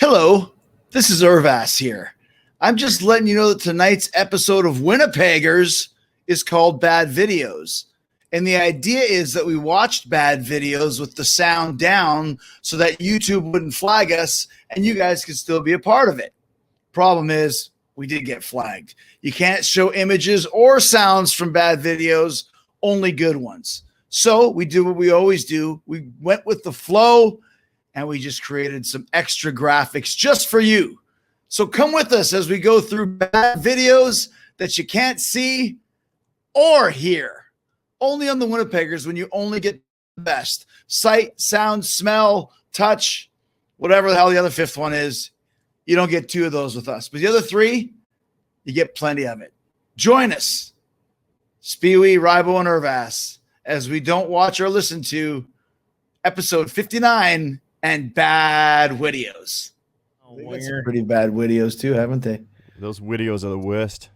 Hello, this is Irvass here. I'm just letting you know that tonight's episode of Winnipeggers is called Bad Videos. And the idea is that we watched bad videos with the sound down so that YouTube wouldn't flag us and you guys could still be a part of it. Problem is, we did get flagged. You can't show images or sounds from bad videos, only good ones. So we do what we always do. We went with the flow and we just created some extra graphics just for you. So come with us as we go through bad videos that you can't see or hear. Only on the Winnipeggers, when you only get the best. Sight, sound, smell, touch, whatever the hell the other fifth one is. You don't get two of those with us. But the other three, you get plenty of it. Join us, Speewee, Rybo, and Irvass, as we don't watch or listen to episode 59 and bad videos. Oh, They've got some pretty bad videos too, haven't they? Those videos are the worst.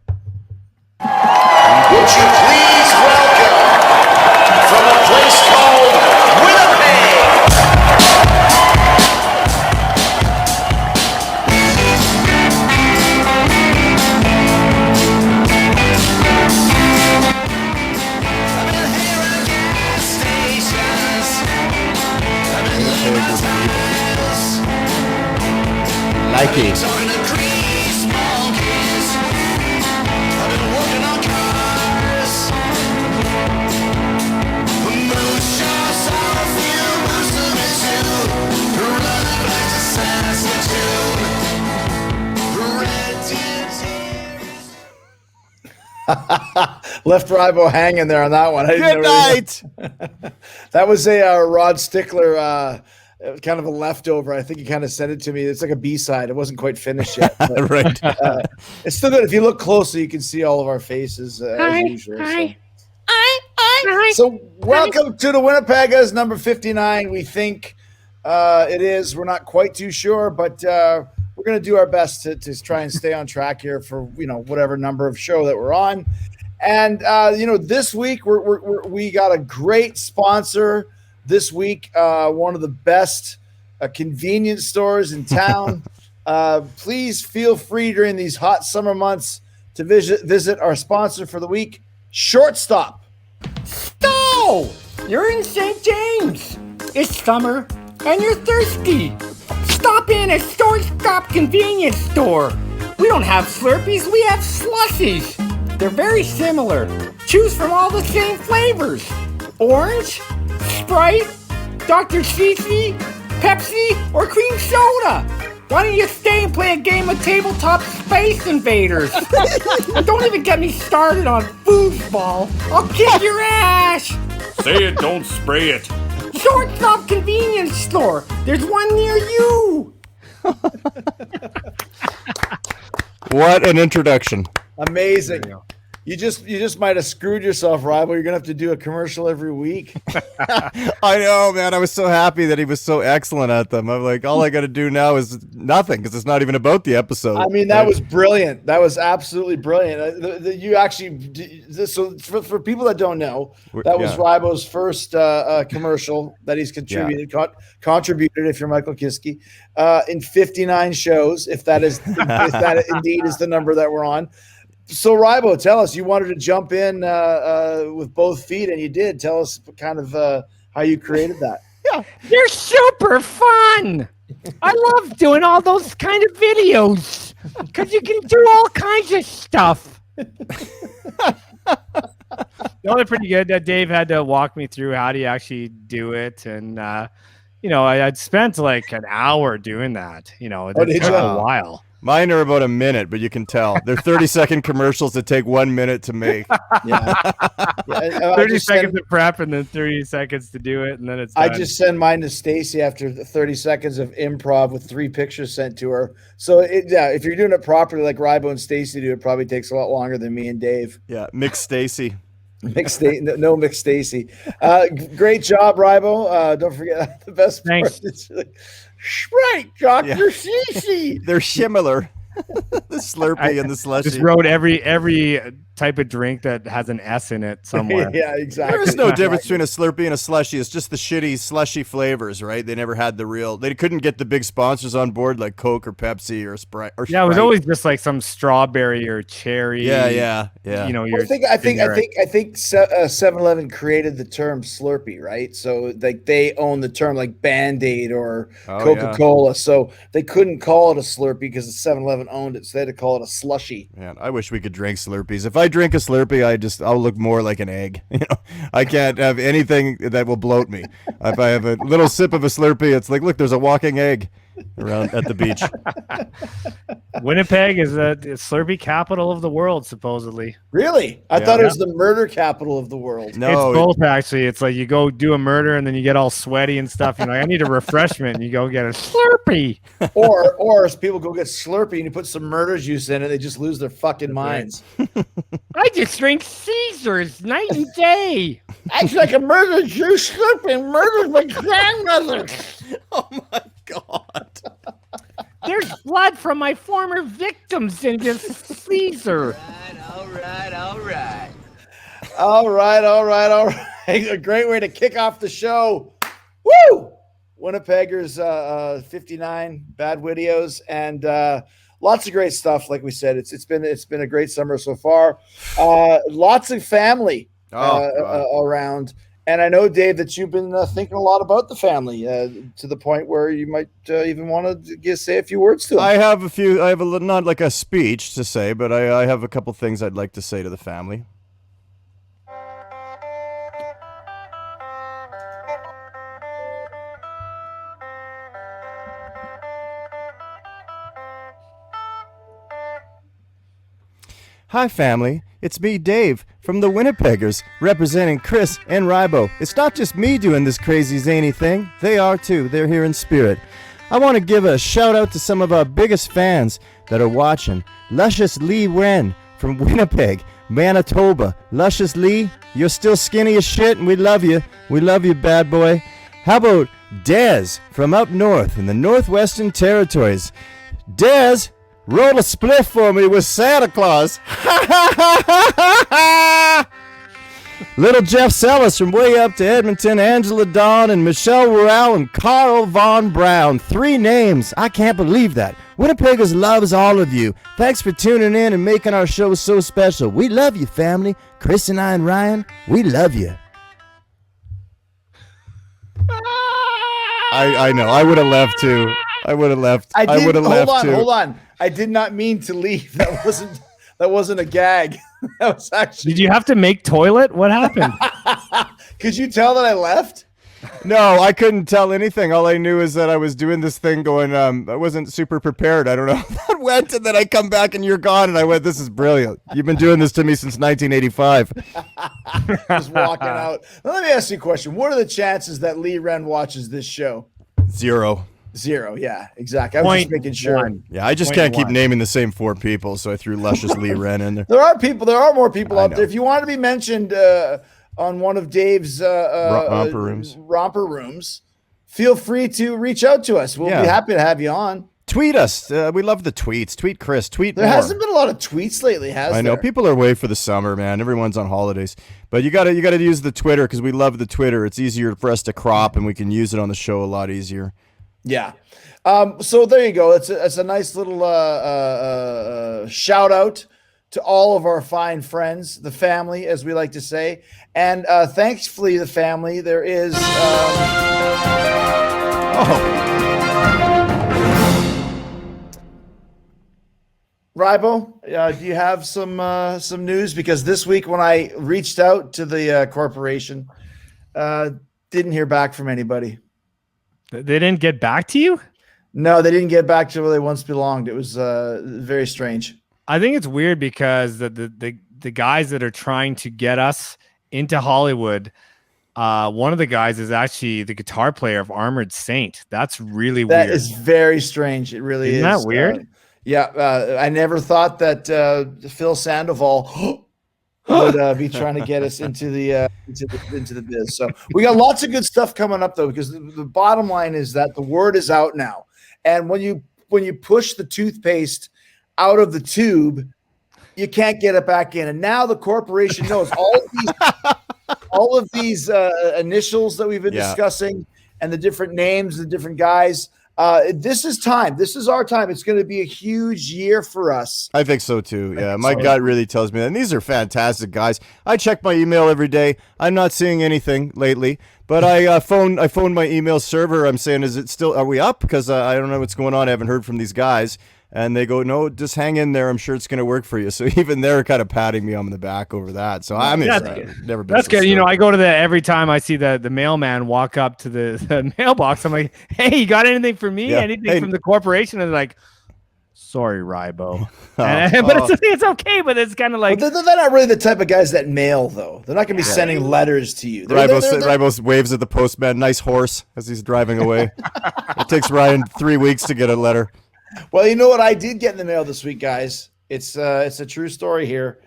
Would you please welcome from a place called Winnipeg? I've been here at gas stations. I've been looking at Like it. talking to grease monkeys. I've been working on cars. Moonshots are a few, most of it too. Running back to Saskatoon. Red tears. Left Rybo hanging there on that one. I didn't Good know night. That was a Rod Stickler kind of a leftover. I think he kind of sent it to me. It's like a B-side. It wasn't quite finished yet. But, Right. it's still good. If you look closely, you can see all of our faces as usual. So welcome to the Winnipeggers, number 59. We think it is. We're not quite too sure, but we're going to do our best to try and stay on track here for whatever number of show that we're on. And this week we got a great sponsor. This week, one of the best convenience stores in town. Please feel free during these hot summer months to visit our sponsor for the week, Shortstop. So, you're in St. James. It's summer and you're thirsty. Stop in at Shortstop Convenience Store. We don't have slurpees, we have slushies. They're very similar. Choose from all the same flavors. Orange, Sprite, Dr. Cece, Pepsi, or cream soda. Why don't you stay and play a game of tabletop Space Invaders? And don't even get me started on foosball. I'll kick your ass. Say it, don't spray it. Shortstop Convenience Store. There's one near you. What an introduction. Amazing. You just might have screwed yourself, Rybo. You're gonna have to do a commercial every week. I know, man. I was so happy that he was so excellent at them. I'm like, all I got to do now is nothing because it's not even about the episode. I mean, that was brilliant. That was absolutely brilliant. You actually, so for people that don't know, that was Rybo's first commercial that he's contributed. Contributed, if you're Michael Kiske, in 59 shows, if that indeed is the number that we're on. So, Rybo, tell us, you wanted to jump in with both feet, and you did. Tell us kind of how you created that. You're super fun. I love doing all those kind of videos because you can do all kinds of stuff. They're pretty good. Dave had to walk me through how do you actually do it, and I'd spent like an hour doing that. It took a while. Mine are about a minute, but you can tell. They're 30-second commercials that take 1 minute to make. 30 seconds to prep and then 30 seconds to do it, and then it's done. I just send mine to Stacy after 30 seconds of improv with 3 pictures sent to her. So, if you're doing it properly like Rybo and Stacy do, it probably takes a lot longer than me and Dave. Yeah, Mix Stacy. Mix Stacy. Great job, Rybo. Don't forget the best part. It's like, right, Dr. Cece. They're similar. The Slurpee and the slushie. Just wrote every type of drink that has an S in it somewhere. Yeah, exactly. There is no difference between a Slurpee and a slushie. It's just the shitty slushy flavors, right? They never had the real. They couldn't get the big sponsors on board like Coke or Pepsi or Sprite. Yeah, it was always just like some strawberry or cherry. Yeah. You know, I think 7-Eleven created the term Slurpee, right? So like they own the term like Band-Aid or Coca-Cola. So they couldn't call it a Slurpee because the 7-Eleven owned it. So they had to call it a slushie. Man, I wish we could drink Slurpees. If I drink a Slurpee, I'll look more like an egg. You know, I can't have anything that will bloat me. If I have a little sip of a Slurpee, it's like, look, there's a walking egg around at the beach. Winnipeg is the Slurpee capital of the world, supposedly. Really? I thought it was the murder capital of the world. No, it's both actually. It's like you go do a murder and then you get all sweaty and stuff. You're like, I need a refreshment. And you go get a Slurpee. or as people go get Slurpee and you put some murder juice in it, they just lose their fucking minds. I just drink Caesars night and day. Acts like a murder juice Slurpee murdered my grandmother. Oh my God. There's blood from my former victims in this Caesar. All right. All right. A great way to kick off the show. Woo! Winnipeggers 59 bad Wideos and lots of great stuff. Like we said, it's been a great summer so far. Lots of family around. And I know, Dave, that you've been thinking a lot about the family to the point where you might even want to say a few words to them. I have not like a speech to say, but I have a couple things I'd like to say to the family. Hi, family. It's me, Dave, from the Winnipeggers, representing Chris and Rybo. It's not just me doing this crazy zany thing. They are too. They're here in spirit. I want to give a shout out to some of our biggest fans that are watching. Luscious Lee Wren from Winnipeg, Manitoba. Luscious Lee, you're still skinny as shit and we love you. We love you, bad boy. How about Dez from up north in the Northwestern Territories? Dez, roll a spliff for me with Santa Claus. Little Jeff Sellis from way up to Edmonton, Angela Dawn and Michelle Royale and Carl Von Brown. 3 names. I can't believe that. Winnipeggers loves all of you. Thanks for tuning in and making our show so special. We love you, family. Chris and I and Ryan, we love you. I know. I would have left too. I would have left. I would have left too. Hold on. I did not mean to leave. That wasn't a gag. That was actually. Did you have to make toilet? What happened? Could you tell that I left? No, I couldn't tell anything. All I knew is that I was doing this thing going, I wasn't super prepared. I don't know how that went, and then I come back and you're gone, and I went, this is brilliant. You've been doing this to me since 1985. Just walking out. Now, let me ask you a question. What are the chances that Lee Wren watches this show? 0. 0. Yeah, exactly. I was just making sure. 1. Yeah, I just can't keep naming the same 4 people, so I threw Luscious Lee Wren in there. There are more people out there. If you want to be mentioned on one of Dave's romper rooms, feel free to reach out to us. We'll be happy to have you on. Tweet us. We love the tweets. Tweet Chris. Tweet There more. hasn't been a lot of tweets lately, has there? I know. People are away for the summer, man. Everyone's on holidays. But you gotta use the Twitter because we love the Twitter. It's easier for us to crop, and we can use it on the show a lot easier. Yeah. So there you go. It's a nice little shout out to all of our fine friends, the family, as we like to say. And thankfully, the family, there is. Rybo, do you have some news? Because this week when I reached out to the corporation, didn't hear back from anybody. They didn't get back to you? No, they didn't get back to where they once belonged. It was very strange. I think it's weird because the guys that are trying to get us into Hollywood, one of the guys is actually the guitar player of Armored Saint. That's really weird. That is very strange. It really Isn't that weird? I never thought that Phil Sandoval would be trying to get us into the biz. So we got lots of good stuff coming up, though, because the bottom line is that the word is out now. And when you push the toothpaste out of the tube, you can't get it back in. And now the corporation knows all of these initials that we've been discussing and the different names, the different guys. This is time. This is our time. It's going to be a huge year for us. I think so too. Yeah, my gut really tells me that. And these are fantastic guys. I check my email every day. I'm not seeing anything lately, but I phoned my email server. I'm saying, are we up? Because I don't know what's going on. I haven't heard from these guys. And they go, no, just hang in there. I'm sure it's going to work for you. So even they're kind of patting me on the back over that. So I'm excited. Never been. That's good. You know, I go to every time I see the mailman walk up to the mailbox, I'm like, hey, you got anything for me? Yeah. Anything from the corporation? And they're like, sorry, Rybo. But it's okay. But it's kind of like they're not really the type of guys that mail, though. They're not going to be sending letters to you. Rybo waves at the postman. Nice horse as he's driving away. It takes Ryan 3 weeks to get a letter. Well, you know what I did get in the mail this week, guys? It's a true story here.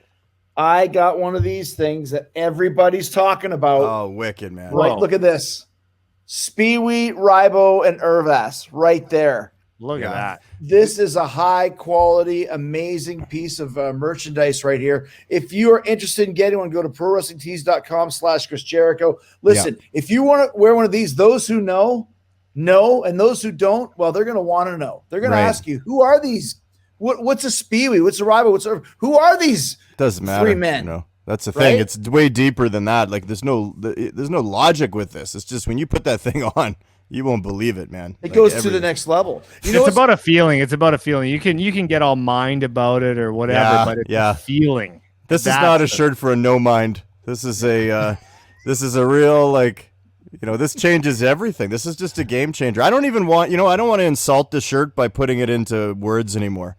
I got one of these things that everybody's talking about. Oh, wicked, man. Right, look at this. Speewee, Rybo, and Irvas right there. Look at that. This is a high quality, amazing piece of merchandise right here. If you are interested in getting one, go to prowrestlingtees.com/Chris Jericho. Listen, if you want to wear one of these, those who know, and those who don't, well, they're going to want to know. They're going to ask you, who are these? What's a Speewee? What's a Rybo? Who are these? Doesn't matter. 3 men. You know, that's the thing. Right? It's way deeper than that. Like there's no logic with this. It's just when you put that thing on, you won't believe it, man. It goes to the next level. You know, it's about a feeling. It's about a feeling. You can get all mind about it or whatever, but it's a feeling. This is not a shirt for a no mind. This is a real, like, you know, this changes everything. This is just a game changer. I don't want to insult the shirt by putting it into words anymore.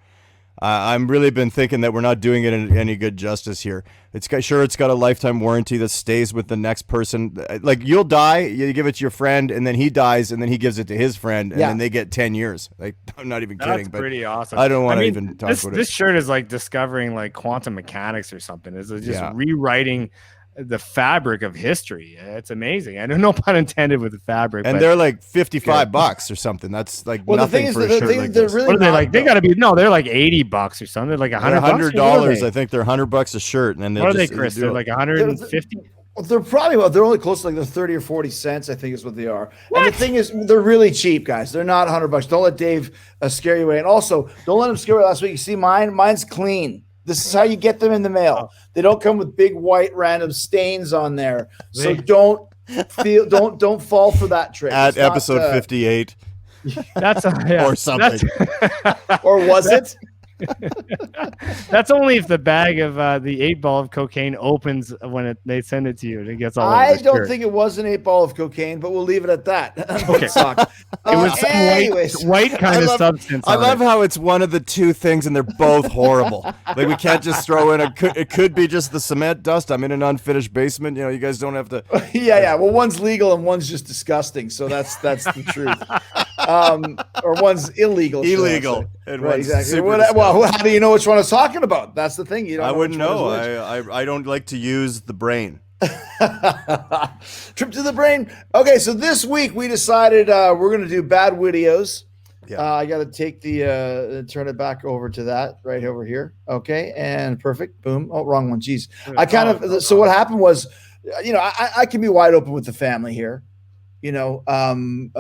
I've really been thinking that we're not doing it any good justice here. It's got a lifetime warranty that stays with the next person. Like you'll die, you give it to your friend, and then he dies, and then he gives it to his friend, and then they get 10 years. Like I'm not even kidding. That's pretty awesome. I don't want to even talk about it. This shirt is like discovering like quantum mechanics or something. It's just rewriting the fabric of history. It's amazing. I don't know, pun intended with the fabric. And they're like $55 or something. That's like nothing for a shirt like this. What are they like? They got to be they're like $80 or something. They're like $100. I think they're $100 a shirt. And then what are they, Chris? They're like 150. They're only close to like the 30 or 40 cents, I think is what they are. What? And the thing is, they're really cheap, guys. They're not $100. Don't let Dave scare you away. And also, don't let him scare you last week. You see mine's clean. This is how you get them in the mail. They don't come with big white random stains on there. So don't fall for that trick. At episode 58. That's or something. Or was it? That's only if the bag of the 8-ball of cocaine opens when they send it to you and it gets all over I the don't shirt. think it was an 8-ball of cocaine, but we'll leave it at that. Okay. It was some white kind of substance. I love how it's one of the two things and they're both horrible. Like we can't just throw in it could be just the cement dust. I'm in an unfinished basement. You know, you guys don't have to. Yeah. Well, one's legal and one's just disgusting. So that's the truth. Or one's illegal. Illegal. And right, exactly. Well, how do you know which one I was talking about? That's the thing. You don't. I wouldn't know. I don't like to use the brain. Trip to the brain. Okay, so this week we decided we're going to do bad Wideos. Yeah. I got to take turn it back over to that right over here. Okay, and perfect. Boom. Oh, wrong one. Jeez. So what happened was, you know, I can be wide open with the family here. You know, when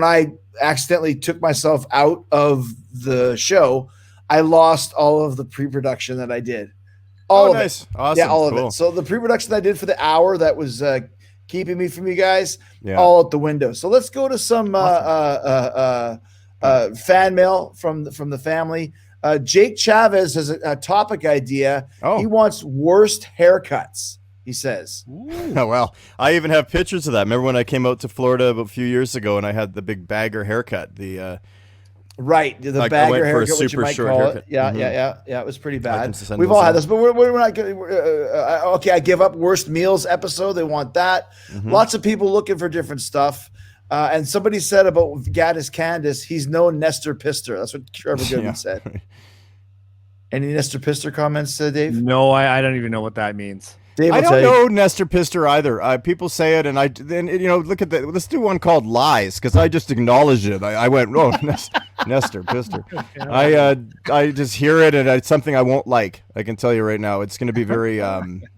I accidentally took myself out of the show, I lost all of the pre-production that I did. All of it. Awesome. Yeah, all of it. So the pre-production I did for the hour that was keeping me from you guys, all out the window. So let's go to some fan mail from the family. Jake Chavez has a topic idea. Oh. He wants worst haircuts, he says. Oh, well, I even have pictures of that. Remember when I came out to Florida a few years ago and I had the big bagger haircut? Right, the like bagger haircut, what you might call haircut. it. Yeah, it was pretty bad. We've all had this, but we're not good. Okay, I give up worst meals episode. They want that. Lots of people looking for different stuff. And somebody said about Gaddis Candace, he's no Nestor Pister. That's what Trevor Goodman said. Any Nestor Pister comments, Dave? No, I don't even know what that means. Dave, I don't know Nestor Pister either. People say it, and then look at that. Let's do one called Lies, because I just acknowledged it. I went, oh, Nestor, Pister. I just hear it, and it's something I won't like. I can tell you right now. It's going to be very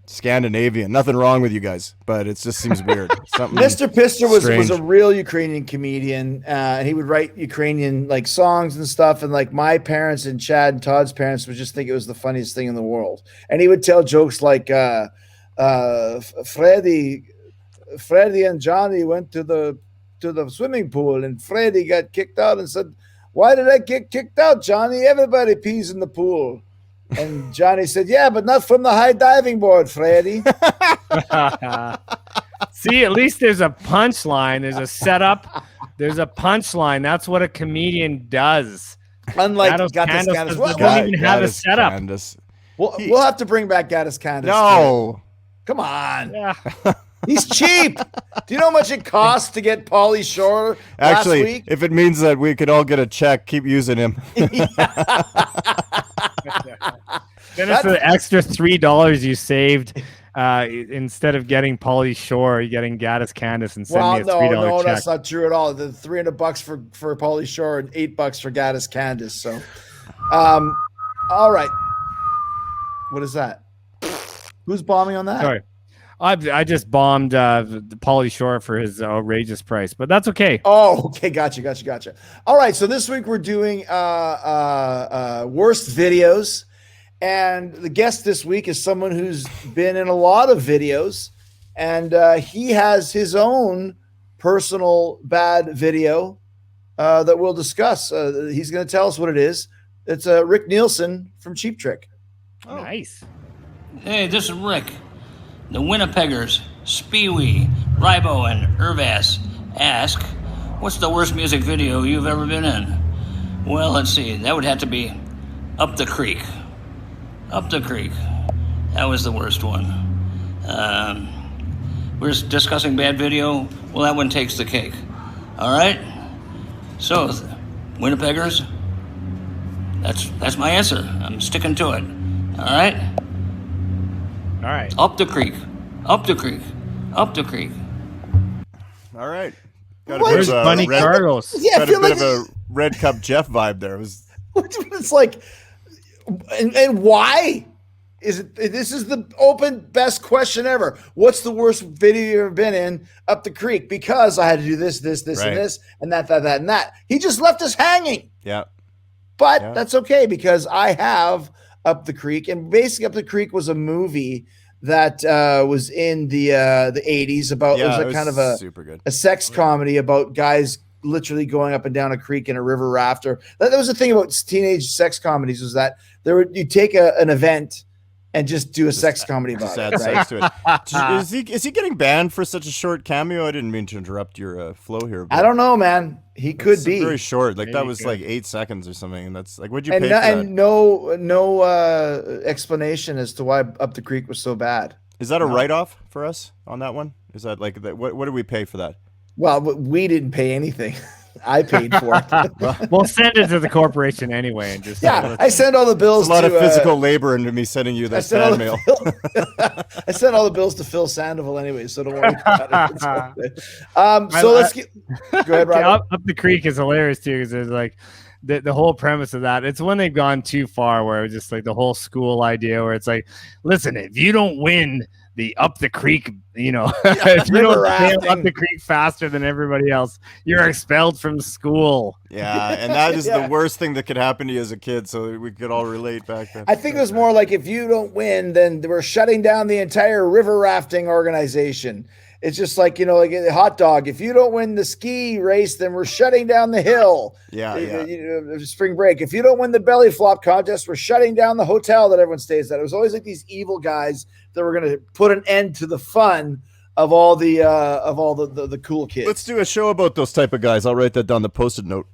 Scandinavian. Nothing wrong with you guys, but it just seems weird. Something Mr. Pister was strange. a real Ukrainian comedian, and he would write Ukrainian like songs and stuff. And like my parents and Chad and Todd's parents would just think it was the funniest thing in the world. And he would tell jokes like Freddie and Johnny went to the swimming pool, and Freddie got kicked out and said, "Why did I get kicked out, Johnny? Everybody pees in the pool." And Johnny said, "Yeah, but not from the high diving board, Freddie." See, at least there's a punchline. There's a setup. There's a punchline. That's what a comedian does. Unlike Gatos Gatos Candace Candace. doesn't even have a Gaddis setup. Candace. We'll have to bring back Gaddis Candace. No. Come on. Yeah. He's cheap. Do you know how much it costs to get Pauly Shore last Actually, week? if it means that we could all get a check, keep using him. Then it's the extra $3 you saved. Instead of getting Pauly Shore, you're getting Gaddis Candace and send me a $3 no, check. that's not true at all. The $300 for Pauly Shore and $8 for Gaddis Candace. So, all right. What is that? Who's bombing on that? Sorry. I just bombed Pauly Shore for his outrageous price, but that's okay. Oh, okay. Gotcha. All right. So this week we're doing worst videos. And the guest this week is someone who's been in a lot of videos. And he has his own personal bad video that we'll discuss. He's going to tell us what it is. It's Rick Nielsen from Cheap Trick. Oh. Nice. Hey, this is Rick. The Winnipeggers, Speewee, Rybo, and Ervas ask, what's the worst music video you've ever been in? Well, let's see. That would have to be Up the Creek. Up the Creek. That was the worst one. We're discussing bad video. Well, that one takes the cake. All right? So, Winnipeggers, that's my answer. I'm sticking to it. All right? All right. Up the creek. Up the creek. Up the creek. All right. Got What? a Where's bit of a Bunny red, Carlos? Yeah, I got a feel bit like of a Red Cup Jeff vibe there. It was it's like, and why is it? This is the open best question ever. What's the worst video you've ever been in? Up the creek, because I had to do this, Right. and this, and that, and that. He just left us hanging. yeah. But Yeah. that's okay because I have Up the Creek, and basically Up the Creek was a movie that was in the 80s about it was kind of a super good. a sex comedy about guys literally going up and down a creek in a river raft. Or that was the thing about teenage sex comedies, was that you take an event and just do a sex comedy about Sad it. Right? sex to it. Is he getting banned for such a short cameo? I didn't mean to interrupt your flow here. I don't know, man. He could It's be. very short. Like that Maybe was good. like 8 seconds or something. And that's like, what'd you And pay no, for that? and no explanation as to why Up the Creek was so bad. Is that a write-off for us on that one? Is that like that? What did we pay for that? Well, we didn't pay anything. I paid for it. We'll send it to the corporation anyway, and just Yeah, I send all the bills. There's a lot to, of physical labor into me sending you that fan mail. I sent all the bills to Phil Sandoval anyway, so don't worry about it. It's all good. So let's get. Go ahead, Okay, Rob. up the Creek is hilarious too, because there's like the whole premise of that. It's when they've gone too far, where it's just like the whole school idea, where it's like, listen, if you don't win the Up the Creek, if you don't river sail up rafting. the creek faster than everybody else, you're expelled from school. Yeah, and that is Yeah. the worst thing that could happen to you as a kid. So we could all relate back then. I think it was more like, if you don't win, then we're shutting down the entire river rafting organization. It's just like, like a hot dog. If you don't win the ski race, then we're shutting down the hill. Yeah. Spring break. If you don't win the belly flop contest, we're shutting down the hotel that everyone stays at. It was always like these evil guys that were going to put an end to the fun of all the cool kids. Let's do a show about those type of guys. I'll write that down the post-it note.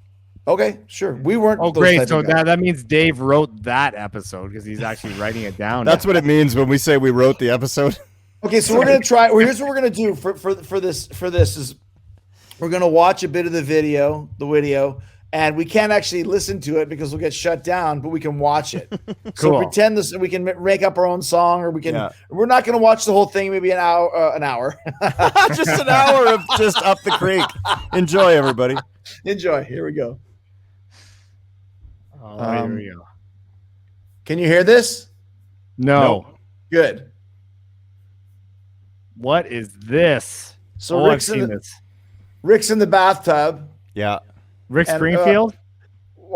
Okay, sure. We weren't. Oh, those great! type So of guys. that means Dave wrote that episode because he's actually writing it down. That's what it means when we say we wrote the episode. Okay, so we're gonna try. Well, here's what we're gonna do for this is we're gonna watch a bit of the video, and we can't actually listen to it because we'll get shut down, but we can watch it. So Cool. pretend this. We can make up our own song, or we can. Yeah. We're not gonna watch the whole thing. Maybe an hour. Just an hour of just Up the Creek. Enjoy, everybody. Enjoy. Here we go. Oh, here we go. Can you hear this? No. Good. What is this? So I've Rick's seen this. Rick's in the bathtub. Yeah. Rick And, Springfield?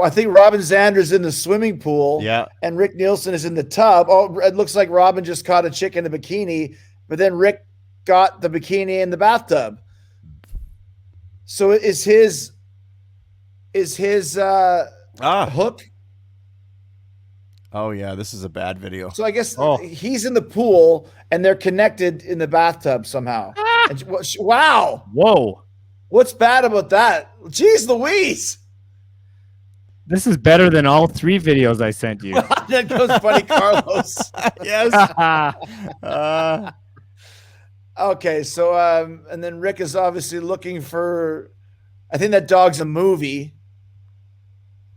I think Robin Zander's in the swimming pool. Yeah. And Rick Nielsen is in the tub. Oh, it looks like Robin just caught a chick in a bikini, but then Rick got the bikini in the bathtub. So is his hook? Oh yeah, this is a bad video. So I guess Oh. he's in the pool and they're connected in the bathtub somehow. And wow. Whoa. What's bad about that? Jeez Louise. This is better than all 3 videos I sent you. That goes Buddy Carlos. Yes. Okay, so and then Rick is obviously looking for, I think that dog's a movie.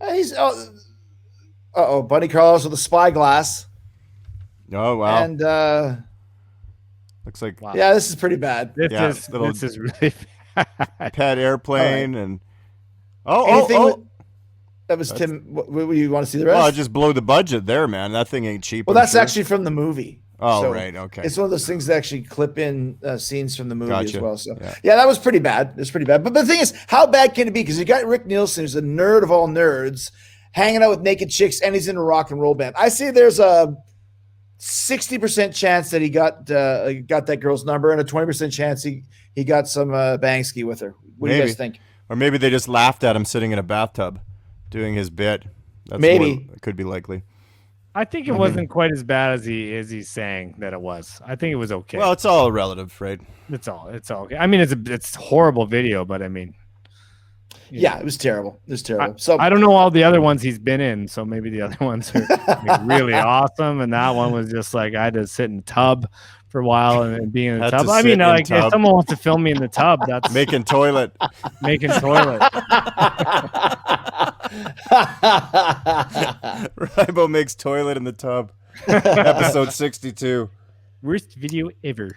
He's Buddy Carlos with a spyglass. Oh wow. And Looks like Wow. yeah, this is pretty bad. This little- is really bad. pet airplane and Anything oh. that was Tim. What you want to see the rest? Well, just blow the budget there, man. That thing ain't cheap. Well, I'm that's sure. actually from the movie. Oh, So right. Okay. It's one of those things that actually clip in scenes from the movie Gotcha. as well. So Yeah. yeah, that was pretty bad. It's pretty bad. But the thing is, how bad can it be? Because you got Rick Nielsen, who's a nerd of all nerds, hanging out with naked chicks, and he's in a rock and roll band. I say there's a 60% chance that he got that girl's number, and a 20% chance he got some bangski with her. What do you Maybe. guys think? Or maybe they just laughed at him sitting in a bathtub doing his bit. That's Maybe. more- could be likely. I think it wasn't quite as bad as he's saying that it was. I think it was okay. Well, it's all relative, right? it's all okay. I mean, it's a horrible video, but I mean, Yeah, it was terrible. It was terrible. So I don't know all the other ones he's been in, so maybe the other ones are like, really awesome, and that one was just like I had to sit in the tub for a while and being in the Had tub. to I sit mean, in like if tub. someone wants to film me in the tub, that's Making toilet. making toilet. Rybo makes toilet in the tub. Episode 62. Worst video ever.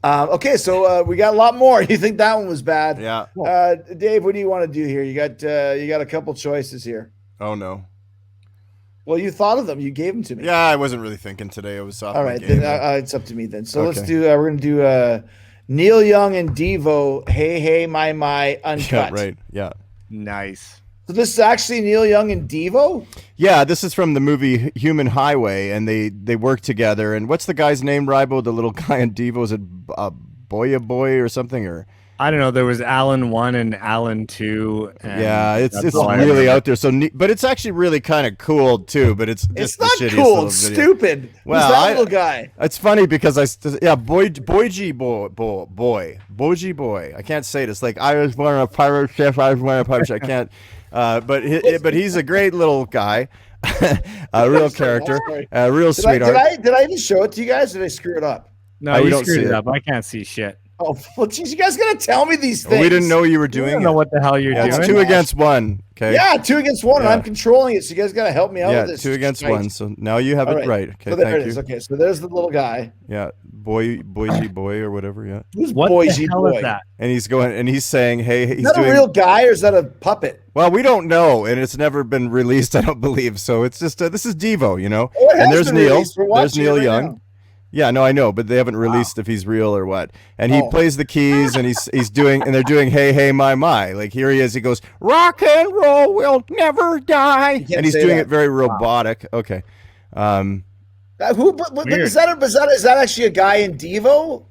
okay, so we got a lot more. You think that one was bad? Yeah. Dave, what do you want to do here? You got a couple choices here. Oh no. Well, you thought of them. You gave them to me. Yeah, I wasn't really thinking today. It was off All my right, game. then it's up to me then. So let's Okay. do. We're gonna do Neil Young and Devo. Hey, hey, my uncut. Yeah, right. Yeah. Nice. So this is actually Neil Young and Devo. Yeah, this is from the movie Human Highway, and they work together. And what's the guy's name, Rybo? The little guy in Devo? Is it Boya Boy or something? Or I don't know. There was Alan 1 and Alan 2. And yeah, it's that's all I really remember. out there. So, but it's actually really kind of cool too. But it's just It's the not shittiest cool. little It's video. stupid. Well, Who's that I- little guy? It's funny because Boyji boy. I can't say this. Like I was born a pirate chef. I was born a pirate chef. I can't. But he's a great little guy, a real character, Sorry. a real sweetheart. Did I even show it to you guys? Or did I screw it up? No, we you don't screwed see it it. up. I can't see shit. Oh, well, geez, you guys gotta tell me these things. We didn't know you were I doing don't it. know what the hell you're Yeah, doing. it's 2 against 1. Okay. Yeah, 2 against 1, and Yeah. I'm controlling it. So you guys gotta help me out Yeah, with this. 2 against Right. 1. So now you have All it right. Okay, so there thank it you. is. Okay, so there's the little guy. Yeah, Boyji boy or whatever. Yeah, Who's What Boise the hell boy? is that? and he's saying, hey, he's Is that doing. a real guy or is that a puppet? Well, we don't know, and it's never been released. I don't believe so. It's just this is Devo, you know. Oh, it has And there's been Neil. released. We're There's watching it Neil right Young. now. Yeah, no, I know, but they haven't released if he's real or what. And he Oh. plays the keys, and he's doing, and they're doing, hey, hey, my. Like here he is. He goes, rock and roll will never die, can't and he's say doing that. it very robotic. Okay. But Weird. is that actually a guy in Devo?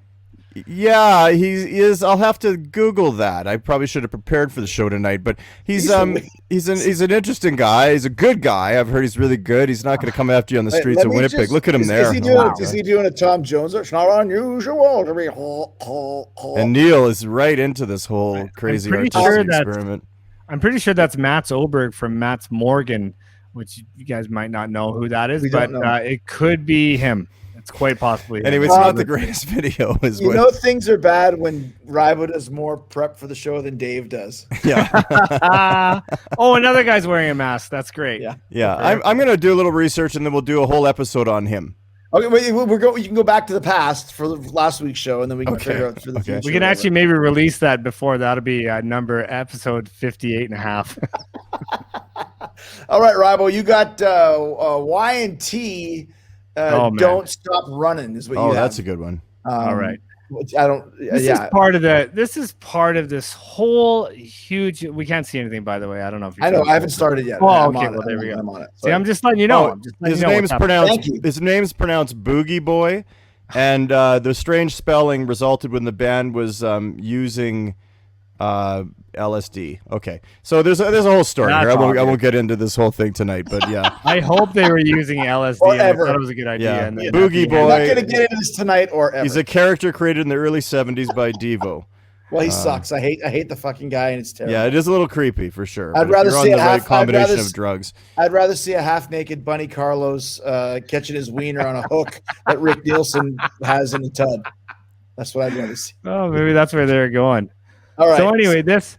Yeah, he is. I'll have to Google that. I probably should have prepared for the show tonight, but he's an interesting guy. He's a good guy. I've heard he's really good. He's not going to come after you on the streets Let of me Winnipeg. just- Look at him is there. He doing, Wow. Is he doing a Tom Jones? It's not unusual to be. And Neil is right into this whole crazy pretty artistic sure that's- experiment. I'm pretty sure that's Mats Oberg from Mats Morgan, which you guys might not know who that is, We but don't know. it could be him. It's quite possibly him. Anyway, it's not the greatest video. Is You what? know things are bad when Rybo does more prep for the show than Dave does. Yeah, Oh, another guy's wearing a mask. That's great. Yeah. yeah. I'm going to do a little research, and then we'll do a whole episode on him. Okay, you can go back to the past for last week's show, and then we can figure out for the future. We can actually maybe release that before. That'll be episode 58 and a half. All right, Rybo, you got Y and T. Oh, man. Don't stop running is what you Oh, have. that's a good one. All right. Which I don't. This yeah. is part of this whole huge. We can't see anything, by the way. I don't know if I know. I haven't started yet. Oh, I'm okay. on it. Well, there we go. I'm on it. See, I'm just letting you know. Oh, I'm just letting his you know name's what's happening. pronounced. Thank you. His name's pronounced Boogie Boy, and the strange spelling resulted when the band was using LSD. Okay, so there's a whole story That's here. I obvious. won't get into this whole thing tonight, but yeah. I hope they were using LSD. And I Forever. thought it was a good idea. Yeah. And then Boogie at the I'm end- not Boy. going to get into this tonight or ever. He's a character created in the early 70s by Devo. Well, he sucks. I hate the fucking guy, and it's terrible. Yeah, it is a little creepy for sure. I'd but if rather you're see on a the right half- I'd combination rather of s- drugs. I'd rather see a half-naked Bunny Carlos catching his wiener on a hook that Rick Nielsen has in the tub. That's what I'd rather see. Oh, maybe that's where they're going. All right. So anyway, this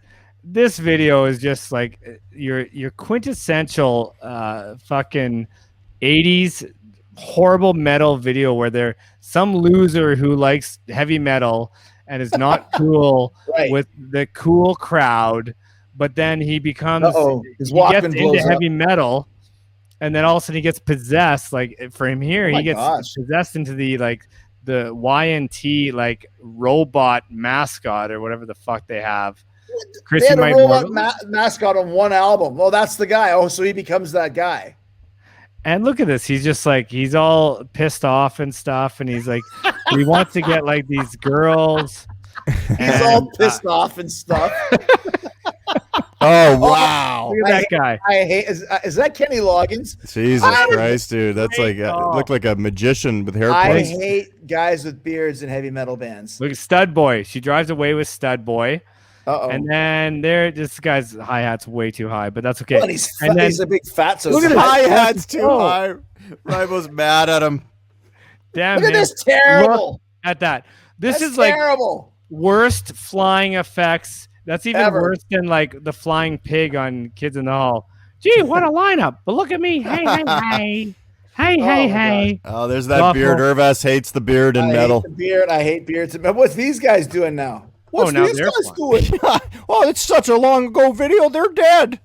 video is just like your quintessential fucking 80s horrible metal video where there's some loser who likes heavy metal and is not cool Right. with the cool crowd, but then he becomes His he gets Walkman into blows up. heavy metal, and then all of a sudden he gets possessed. Like for him here, Oh my he gets gosh. possessed into the YNT like robot mascot or whatever the fuck they have. They Chrissy had a might robot know. mascot on one album. Well, that's the guy. Oh, so he becomes that guy. And look at this. He's just like, he's all pissed off and stuff. And he's like, he wants to get like these girls. He's all pissed off and stuff. Oh, wow. Look at that guy. I hate. Is that Kenny Loggins? Jesus I- Christ, dude. That's like, it looked like a magician with hair I plugs. hate guys with beards in heavy metal bands. Look at Stud Boy. She drives away with Stud Boy. Uh-oh. And then this guy's hi-hat's way too high, but that's okay. Well, he's, and then, he's a big fat. So Look at look this. Hi-hat's too Oh. high. Ribo's mad at him. damn at him. this terrible. Look at that. This That's is like terrible. worst flying effects. That's even Ever. worse than like the flying pig on Kids in the Hall. Gee, what a lineup. But look at me. Hey, hey, hey. Hey, Oh, hey, my hey. Oh, there's that Awful. beard. Irvas hates the beard and I metal. hate the beard. I hate beards. What's these guys doing now? What's now these they're guys flying. doing? Oh, it's such a long ago video. They're dead.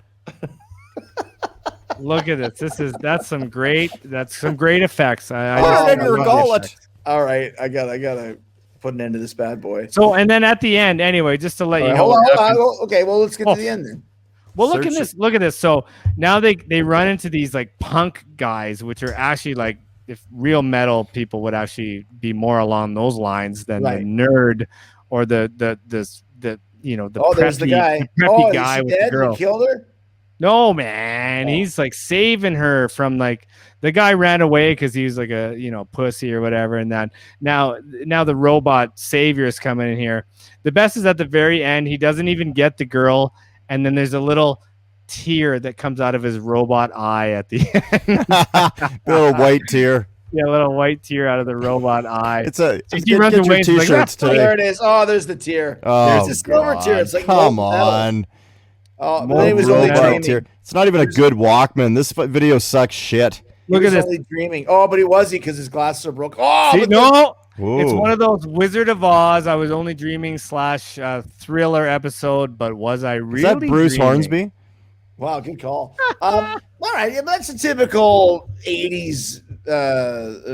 Look at this. That's some great effects. I Oh, just- in I your love the gullet. effects. All right, I gotta put an end to this bad boy. So and then at the end, anyway, just to let All you right, know. hold what on. happens- Okay, well, let's get Oh. to the end then. Well, look at Search this. Look at this. So now they run into these like punk guys, which are actually like if real metal people would actually be more along those lines than Right. the nerd or the you know the Oh, there's the preppy- guy. the preppy Oh, guy is she with the dead? girl. He killed her. No, man, Oh. he's like saving her from like the guy ran away because he was like a pussy or whatever, and then now the robot savior is coming in here. The best is at the very end, he doesn't even get the girl, and then there's a little tear that comes out of his robot eye at the end. Little white tear. Yeah, a little white tear out of the robot eye. It's a He get, runs get away your and he's like, t-shirts Oh, there today. it is. Oh, there's the tear. Oh, There's a silver God. tear. It's like come molten metal. on. Oh, but More then he was only robot dreaming. Tear. It's not even a good Walkman. This video sucks shit. Look He at was this. only dreaming. Oh, but he was because his glasses are broke. Oh, See, but no, Whoa. it's one of those Wizard of Oz. I was only dreaming / thriller episode, but was I really? Is that Bruce dreaming? Hornsby? Wow, good call. All right, yeah, but that's a typical '80s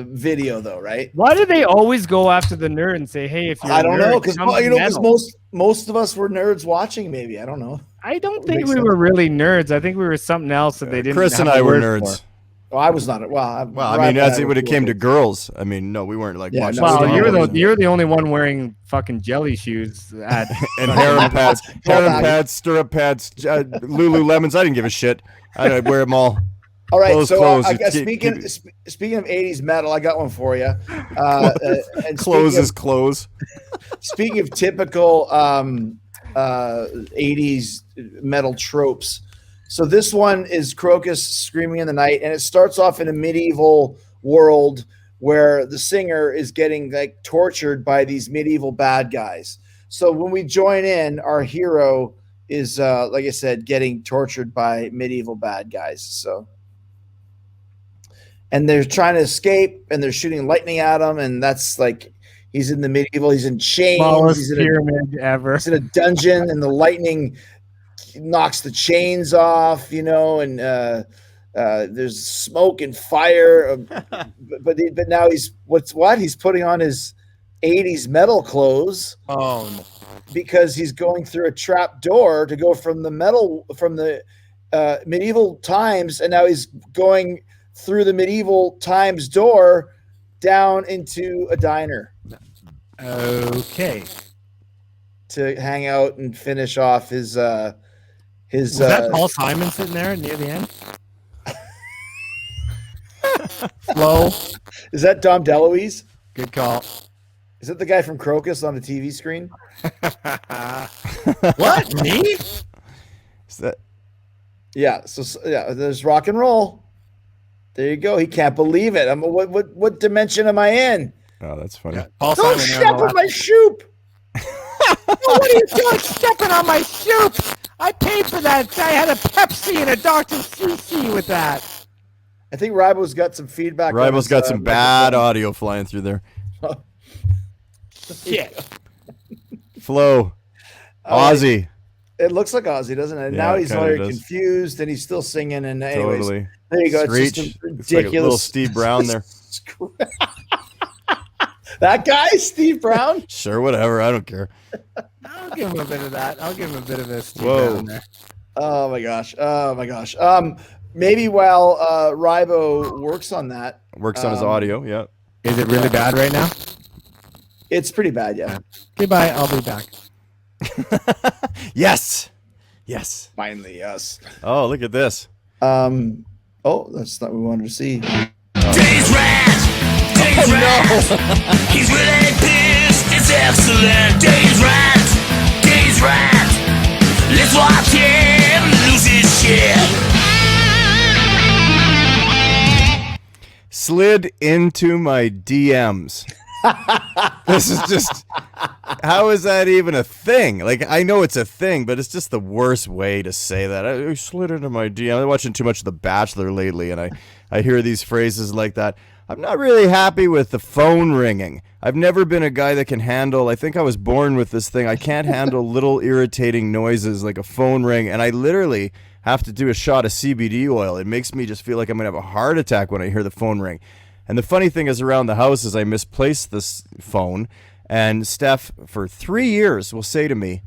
video, though, right? Why do they always go after the nerd and say, "Hey, if you're I a don't nerd, know because come to metal." most of us were nerds watching. Maybe I don't know. I don't think makes we sense. were really nerds. I think we were something else that they didn't. Chris and have a I were word nerds. for. Well, I was not. Well, I mean, as it when it came to girls, I mean, no, we weren't like Yeah, watching. no, Well, Star Wars you're the only one wearing fucking jelly shoes at and harem pads, harem Hold on. pads, stirrup pads, Lululemons. I didn't give a shit. I'd wear them all. All right, Close, so close. I guess Keep- speaking of '80s metal, I got one for you. And Clothes is clothes. speaking of typical 80s metal tropes. So this one is Krokus screaming in the night, and it starts off in a medieval world where the singer is getting like tortured by these medieval bad guys. So when we join in, our hero is like I said, getting tortured by medieval bad guys. So and they're trying to escape and they're shooting lightning at him, and that's like he's in the medieval, he's in chains, smallest he's in a pyramid ever. He's in a dungeon, and the lightning knocks the chains off, you know, and there's smoke and fire. But now he's putting on his 80s metal clothes. Oh no. Because he's going through a trap door to go from the medieval times, and now he's going through the medieval times door down into a diner. Okay. To hang out and finish off his Was that Paul Simon sitting there near the end? Flo. Is that Dom DeLuise? Good call. Is that the guy from Krokus on the TV screen? What? Me? Is that? Yeah. So there's rock and roll. There you go. He can't believe it. What dimension am I in? Oh, that's funny. Yeah, Paul Don't Simon step on my shoe. What are you doing stepping on my shoe? I paid for that. I had a Pepsi and a Dr. CC with that. I think Rybo's got some feedback. Rybo's got some bad audio flying through there. Shit. Flo. Ozzy. It looks like Ozzy, doesn't it? Yeah, Now it he's kinda very does. confused, and he's still singing. And anyways, Totally. there you go. Screech. It's just a It's like a little ridiculous. Steve Brown there. That guy, Steve Brown. Sure, whatever. I don't care. I'll give him a bit of that. I'll give him a bit of this. Whoa. Down there. Oh my gosh. Oh my gosh. Maybe while Rybo works on that, Works on his audio. Yeah. Is it really bad right now? it's pretty bad. Yeah. Goodbye. I'll be back. Yes. Yes. Finally, yes. Oh, look at this. Oh, that's not what we wanted to see. Days rat, days rat. He's really pissed. It's excellent. Days rat. Let's watch him lose his shit. Slid into my DMs. This is just, how is that even a thing? Like, I know it's a thing, but it's just the worst way to say that. I slid into my DM. I'm watching too much of The Bachelor lately, and I hear these phrases like that. I'm not really happy with the phone ringing. I've never been a guy that can handle, I think I was born with this thing. I can't handle little irritating noises like a phone ring, and I literally have to do a shot of CBD oil. It makes me just feel like I'm going to have a heart attack when I hear the phone ring. And the funny thing is, around the house is I misplaced this phone, and Steph, for 3 years, will say to me,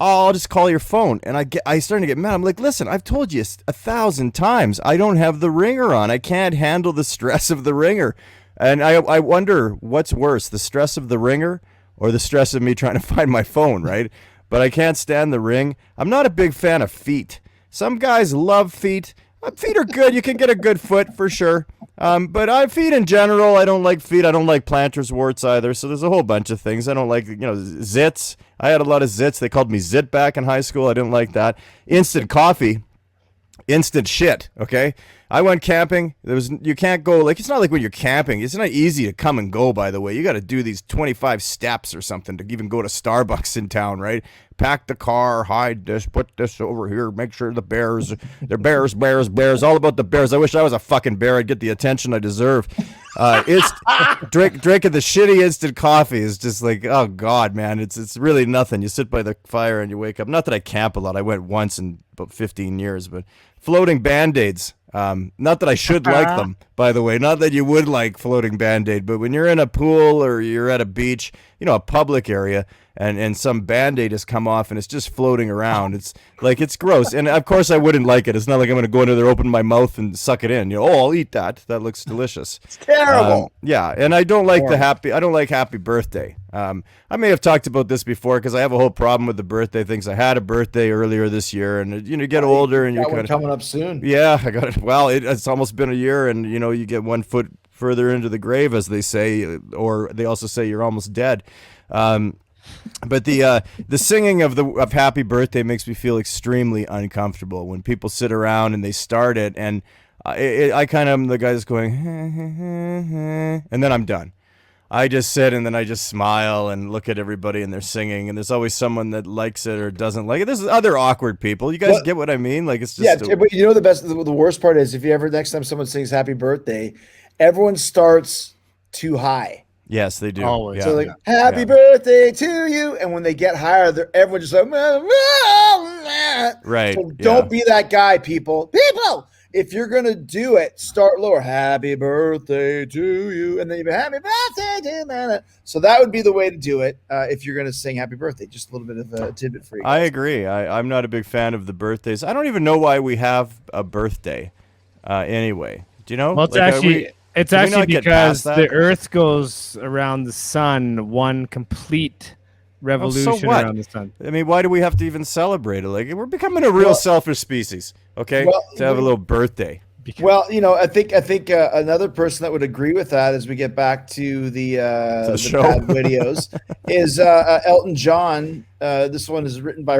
"Oh, I'll just call your phone." And I starting to get mad. I'm like, listen, I've told you 1,000 times, I don't have the ringer on. I can't handle the stress of the ringer. And I wonder what's worse, the stress of the ringer or the stress of me trying to find my phone, right? But I can't stand the ring. I'm not a big fan of feet. Some guys love feet. Feet are good. You can get a good foot for sure. But feet in general, I don't like feet. I don't like plantar's warts either. So there's a whole bunch of things. I don't like, zits. I had a lot of zits. They called me zit back in high school. I didn't like that. Instant coffee. Instant shit. Okay. I went camping. You can't go, like, it's not like when you're camping. It's not easy to come and go, by the way. You got to do these 25 steps or something to even go to Starbucks in town, right? Pack the car, hide this, put this over here, make sure they're bears, all about the bears. I wish I was a fucking bear. I'd get the attention I deserve. It's drinking the shitty instant coffee is just like, oh God, man, it's really nothing. You sit by the fire and you wake up. Not that I camp a lot. I went once in about 15 years, but floating Band-Aids. Not that I should like them, by the way. Not that you would like floating Band-Aid, but when you're in a pool or you're at a beach, a public area, and some Band-Aid has come off and it's just floating around. It's like, it's gross. And of course I wouldn't like it. It's not like I'm going to go into there, open my mouth and suck it in. I'll eat that. That looks delicious. It's terrible. Yeah. And I don't like I don't like happy birthday. I may have talked about this before because I have a whole problem with the birthday things. I had a birthday earlier this year, and you get older and you're Got one kind of coming up soon. Yeah, I got it. Well, it's almost been a year, and you get 1 foot further into the grave, as they say, or they also say you're almost dead. But the singing of Happy Birthday makes me feel extremely uncomfortable when people sit around and they start it, and I kind of am the guy that's going, and then I'm done. I just sit and then I just smile and look at everybody and they're singing, and there's always someone that likes it or doesn't like it. There's other awkward people. You guys get what I mean? Like, it's just but the worst part is if you ever next time someone sings Happy Birthday, everyone starts too high. Yes, they do. Always. Yeah. So like, Happy birthday to you, and when they get higher, everyone just like, Right, So yeah. don't be that guy, people. If you're gonna do it, start lower. Happy birthday to you, and then you be happy birthday to Nana. So that would be the way to do it if you're gonna sing happy birthday. Just a little bit of a tidbit for you guys. I agree. I'm not a big fan of the birthdays. I don't even know why we have a birthday. Anyway, do you know? Well, it's Like, it's do we actually not get because past that? the Earth goes around the sun one complete revolution what? around the sun. I mean, why do we have to even celebrate it? Like, we're becoming a real selfish species, okay? Well, to have a little birthday. Well, I think another person that would agree with that as we get back to the show. bad videos is Elton John. This one is written by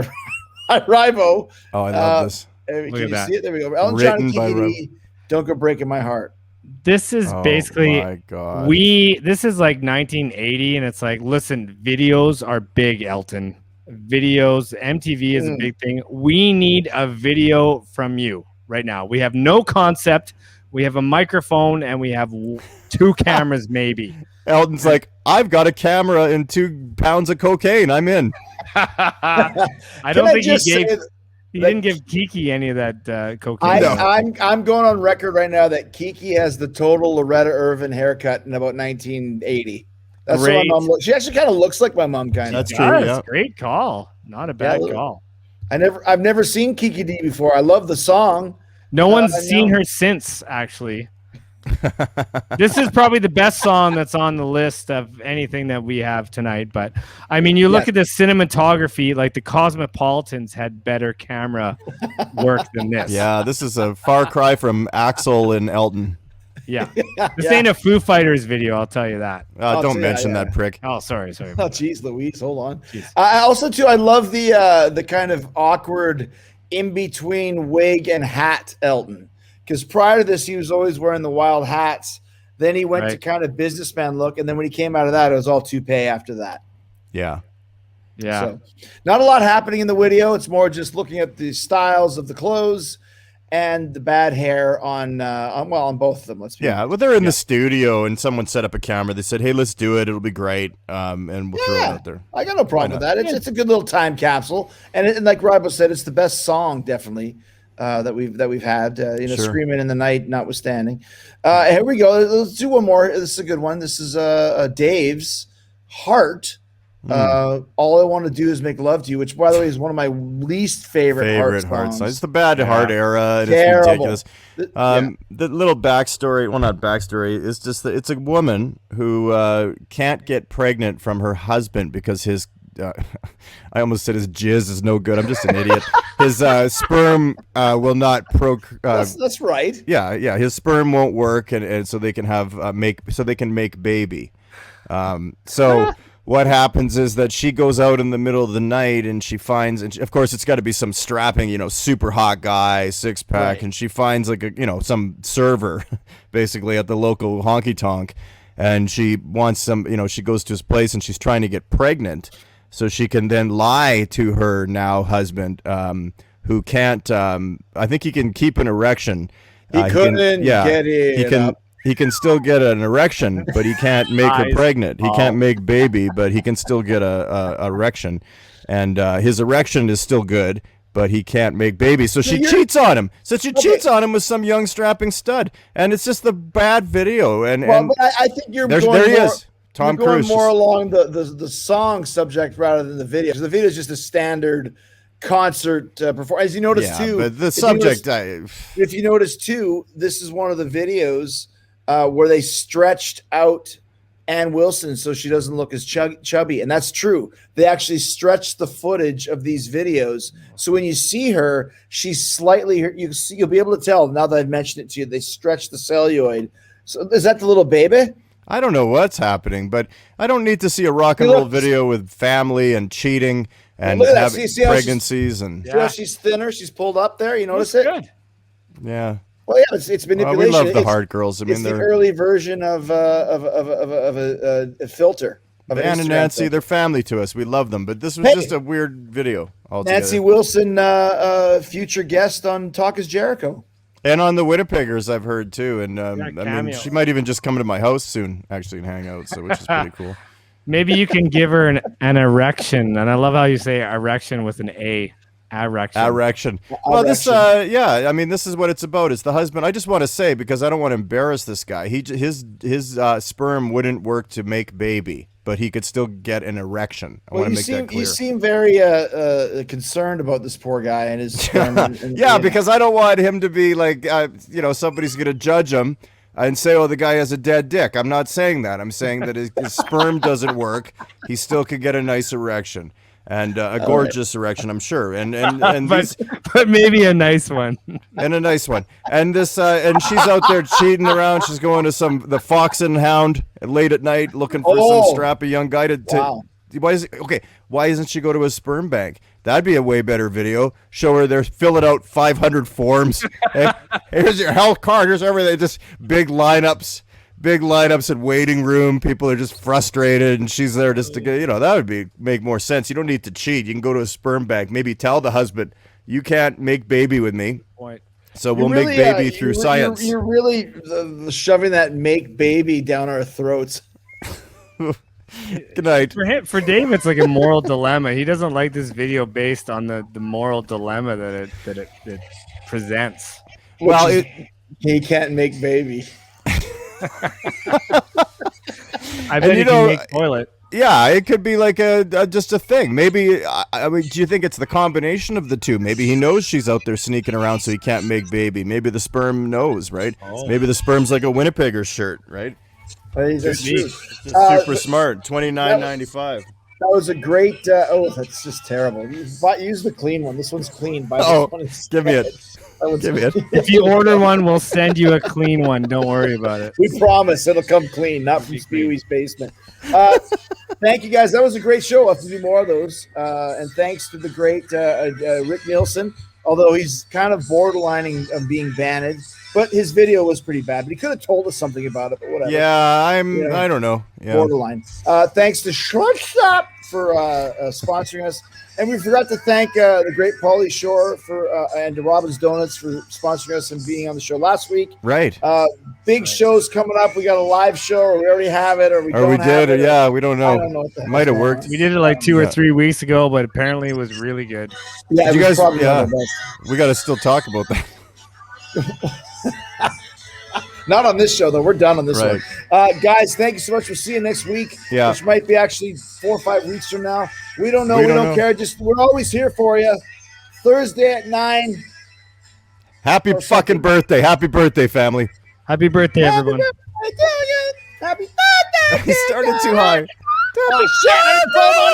Rybo. Oh, I love this. Can Look you at that. see it? There we go. Elton Written John and by Kiki, Don't Go Breaking My Heart. This is Oh, basically my God. this is like 1980, and it's like, listen, videos are big, Elton. Videos, MTV is a big thing. We need a video from you right now. We have no concept. We have a microphone, and we have 2 cameras, maybe. Elton's like, I've got a camera and 2 pounds of cocaine. I'm in. I don't think he didn't give Kiki any of that cocaine. I'm going on record right now that Kiki has the total Loretta Irvin haircut in about 1980. That's what my Great. mom looks. She actually kind of looks like my mom, kind of. That's true, Yes, yeah. great call. Not a bad call. I've never seen Kiki D before. I love the song. No one's I seen know. her since, actually. This is probably the best song that's on the list of anything that we have tonight. But I mean, you look at the cinematography, like the Cosmopolitans had better camera work than this. Yeah, this is a far cry from Axl and Elton. Yeah. This ain't a Foo Fighters video, I'll tell you that. Don't mention that prick. Oh, sorry. Oh, geez, Louise, hold on. I also too, I love the kind of awkward in between wig and hat Elton, because prior to this he was always wearing the wild hats. Then he went to kind of businessman look, and then when he came out of that, it was all toupee after that. Yeah. Yeah. So, not a lot happening in the video. It's more just looking at the styles of the clothes and the bad hair on both of them. Let's be honest. Well, they're in the studio, and someone set up a camera. They said, "Hey, let's do it. It'll be great." And we'll throw it out there. I got no problem with that. It's a good little time capsule, and like Rybo said, it's the best song definitely that we've had. Sure. Screaming in the Night, notwithstanding. Here we go. Let's do one more. This is a good one. This is Dave's Heart. All I want to do is make love to you, which by the way is one of my least favorite heart songs. It's the bad heart era, and Terrible. it's ridiculous. The little backstory, well, not backstory, is just that it's a woman who can't get pregnant from her husband because his I almost said his jizz is no good. I'm just an idiot. His sperm will not That's right. Yeah, his sperm won't work, and so they can have make baby. So what happens is that she goes out in the middle of the night and she finds, of course it's got to be some strapping, super hot guy, 6-pack, and she finds like some server basically at the local honky tonk, and she wants some, she goes to his place and she's trying to get pregnant so she can then lie to her now husband, who can't, I think he can keep an erection. He couldn't get it. He can still get an erection, but he can't make her pregnant. He can't make baby, but he can still get a erection, and his erection is still good, but he can't make baby. So she cheats on him. Cheats on him with some young strapping stud, and it's just the bad video. And but I think you're there going he more, is, Tom you're going Cruise. more along the song subject rather than the video. So the video is just a standard concert performance. As you notice too, but the subject. If you notice too, this is one of the videos where they stretched out Ann Wilson so she doesn't look as chubby, and that's true. They actually stretched the footage of these videos, so when you see her, she's slightly. You'll be able to tell now that I've mentioned it to you. They stretched the celluloid. So is that the little baby? I don't know what's happening, but I don't need to see a rock and roll video with family and cheating and having pregnancies and. See how she's thinner? She's pulled up there. You notice it? Good. Yeah. Well, yeah, it's manipulation. We love the hard girls. I mean, it's they're the early version of a filter. Dan and Nancy, they're family to us. We love them, but this was just a weird video altogether. Nancy Wilson, future guest on Talk is Jericho. And on the Winnipeggers, I've heard too. And I mean, cameo. she might even just come to my house soon, actually, and hang out. So, which is pretty cool. Maybe you can give her an erection, and I love how you say erection with an A. Erection. Well, this, I mean, this is what it's about. It's the husband. I just want to say, because I don't want to embarrass this guy. His sperm wouldn't work to make baby, but he could still get an erection. I want to make that clear. You seem very concerned about this poor guy and his sperm. Yeah, because I don't want him to be like, somebody's going to judge him and say, oh, the guy has a dead dick. I'm not saying that. I'm saying that his sperm doesn't work. He still could get a nice erection. And a gorgeous erection, I'm sure, and but maybe a nice one, and a nice one, and this, and she's out there cheating around. She's going to the Fox and Hound late at night, looking for some strappy young guy to. Wow. Why doesn't she go to a sperm bank? That'd be a way better video. Show her they're filling out 500 forms. Hey, here's your health card. Here's everything. Just big lineups in waiting room. People are just frustrated, and she's there just to get, that would make more sense. You don't need to cheat. You can go to a sperm bank. Maybe tell the husband, you can't make baby with me. Point. So we'll make baby through science. You're really shoving that make baby down our throats. Good night. For Dave, it's like a moral dilemma. He doesn't like this video based on the moral dilemma that it presents. Well, he can't make baby. I bet you can make toilet. Yeah, it could be like just a thing. Maybe, I mean, do you think it's the combination of the two? Maybe he knows she's out there sneaking around, so he can't make baby. Maybe the sperm knows, right? Oh. Maybe the sperm's like a Winnipeggers shirt, right? That's true. Super smart. $29.95. That was a great. That's just terrible. Use the clean one. This one's clean. Give me it. Give me it. If you order one, we'll send you a clean one. Don't worry about it. We promise it'll come clean, not from Speewee's basement. Thank you, guys. That was a great show. I'll have to do more of those. And thanks to the great Rick Nielsen, although he's kind of borderlining of being banned. But his video was pretty bad. But he could have told us something about it, but whatever. Yeah, I don't know. Yeah. Borderline. Thanks to Shortstop for sponsoring us. And we forgot to thank the great Pauly Shore and to Robin's Donuts for sponsoring us and being on the show last week. Right. Big shows coming up. We got a live show, or we already have it, or we don't have it. Yeah, we don't know. I don't know what the might have worked. We did it like 2 or 3 weeks ago, but apparently it was really good. Yeah, you guys. Yeah, we got to still talk about that. Not on this show, though. We're done on this one. Guys, thank you so much. We'll see you next week, which might be actually 4 or 5 weeks from now. We don't know. We don't care. We're always here for you. Thursday at 9. Happy fucking birthday. Happy birthday, family. Happy birthday, everyone. Happy birthday. He started too high. Oh, shit.